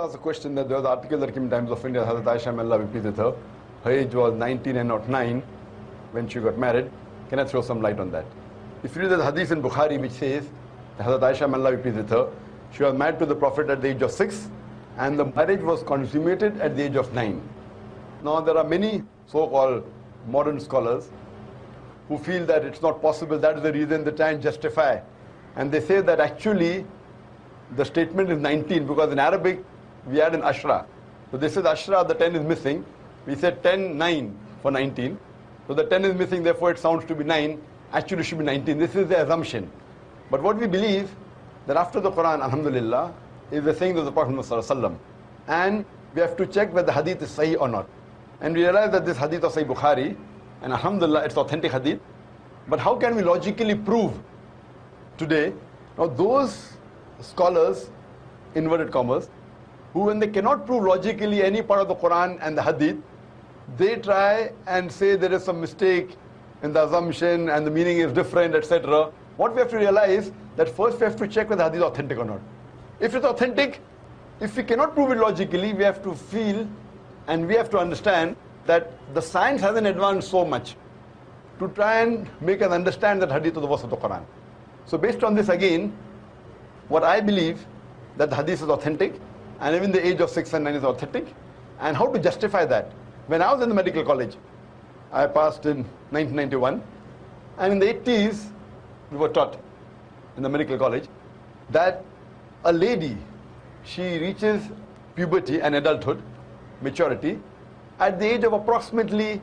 asked a question that there was an article that came in Times of India, Hazrat Aisha, may Allah be pleased with her. Her age was 19 and not 9 when she got married. Can I throw some light on that? If you read the hadith in Bukhari which says, that Hazrat Aisha, may Allah be pleased with her, she was married to the Prophet at the age of 6 and the marriage was consummated at the age of 9. Now there are many so-called modern scholars who feel that it's not possible, that is the reason they try and justify. And they say that actually the statement is 19 because in Arabic we add an ashra. So this is ashra, the 10 is missing. We said 10, 9 for 19. So the 10 is missing, therefore it sounds to be 9. Actually it should be 19. This is the assumption. But what we believe, that after the Quran, alhamdulillah, is the saying of the Prophet ﷺ. And we have to check whether the hadith is sahih or not. And we realize that this hadith of Sahih Bukhari, and alhamdulillah, it's authentic hadith. But how can we logically prove today? Now those scholars, inverted commas, who when they cannot prove logically any part of the Quran and the hadith, they try and say there is some mistake in the assumption and the meaning is different, etc. What we have to realize, that first we have to check whether the hadith is authentic or not. If it's authentic, if we cannot prove it logically, we have to feel and we have to understand that the science hasn't advanced so much to try and make us understand that hadith of the verse of the Quran. So based on this again, what I believe, that the hadith is authentic, and even the age of 6 and 9 is authentic, and how to justify that. When I was in the medical college, I passed in 1991, and in the 80s, we were taught in the medical college that a lady, she reaches puberty and adulthood, maturity, at the age of approximately,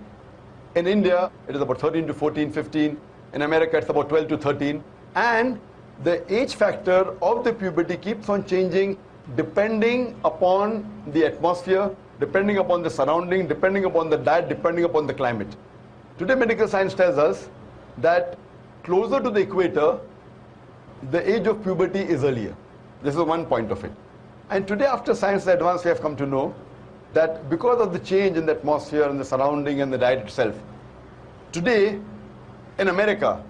in India, it is about 13 to 14, 15. In America, it's about 12 to 13. And the age factor of the puberty keeps on changing depending upon the atmosphere, depending upon the surrounding, depending upon the diet, depending upon the climate. Today, medical science tells us that closer to the equator, the age of puberty is earlier. This is one point of it. And today, after science advance, we have come to know that because of the change in the atmosphere and the surrounding and the diet itself, today in America,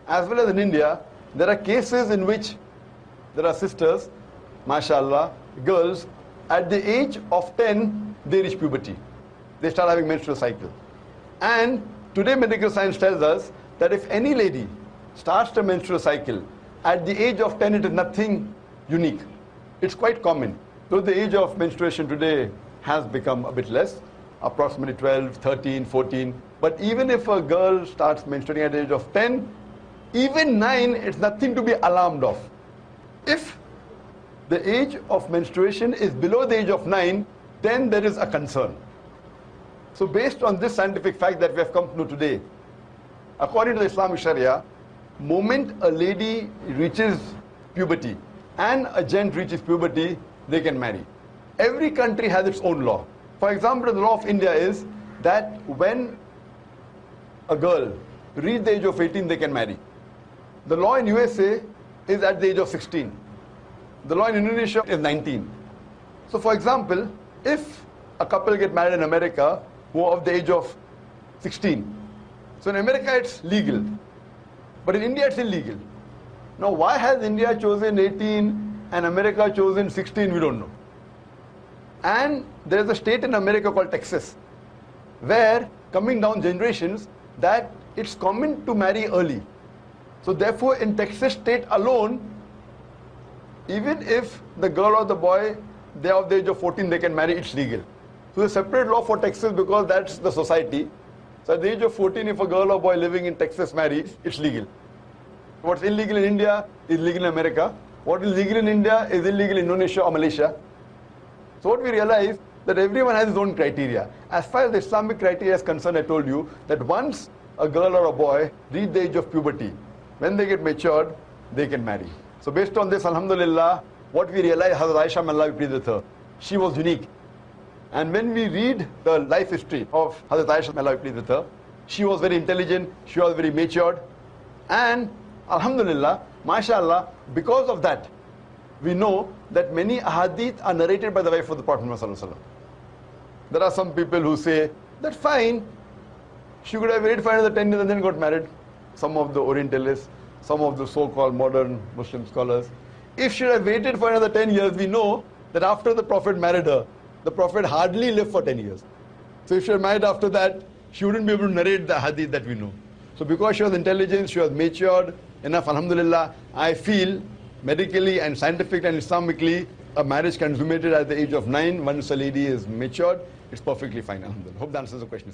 as well as in India, there are cases in which there are sisters, mashallah, girls, at the age of 10, they reach puberty. They start having menstrual cycle. And today medical science tells us that if any lady starts the menstrual cycle, at the age of 10, it is nothing unique. It's quite common. Though the age of menstruation today has become a bit less, approximately 12, 13, 14. But even if a girl starts menstruating at the age of 10, even 9, it's nothing to be alarmed of. If the age of menstruation is below the age of 9, then there is a concern. So based on this scientific fact that we have come to know today, according to the Islamic Sharia, moment a lady reaches puberty and a gent reaches puberty, they can marry. Every country has its own law. For example, the law of India is that when a girl reaches the age of 18, they can marry. The law in USA is at the age of 16. The law in Indonesia is 19. So for example, if a couple get married in America who are of the age of 16, so in America it's legal, but in India it's illegal. Now why has India chosen 18 and America chosen 16, we don't know. And there is a state in America called Texas, where coming down generations, that it's common to marry early. So therefore in Texas state alone, even if the girl or the boy, they are of the age of 14, they can marry, it's legal. So there's a separate law for Texas because that's the society. So at the age of 14, if a girl or boy living in Texas marries, it's legal. What's illegal in India is legal in America. What is legal in India is illegal in Indonesia or Malaysia. So what we realize, that everyone has his own criteria. As far as the Islamic criteria is concerned, I told you that once a girl or a boy reach the age of puberty, when they get matured, they can marry. So based on this, alhamdulillah, what we realize, Hazrat Aisha, may Allah be pleased with her, she was unique. And when we read the life history of Hazrat Aisha, may Allah be pleased with her, she was very intelligent, she was very matured, and alhamdulillah, mashallah, because of that, we know that many ahadith are narrated by the wife of the Prophet ﷺ. There are some people who say, that's fine, she could have waited for another 10 years and then got married. Some of the Orientalists, some of the so-called modern Muslim scholars. If she had waited for another 10 years, we know that after the Prophet married her, the Prophet hardly lived for 10 years. So if she was married after that, she wouldn't be able to narrate the hadith that we know. So because she was intelligent, she was matured enough, alhamdulillah, I feel medically and scientifically and Islamically, a marriage consummated at the age of 9, once a lady is matured, it's perfectly fine, alhamdulillah. Hope that answers the question.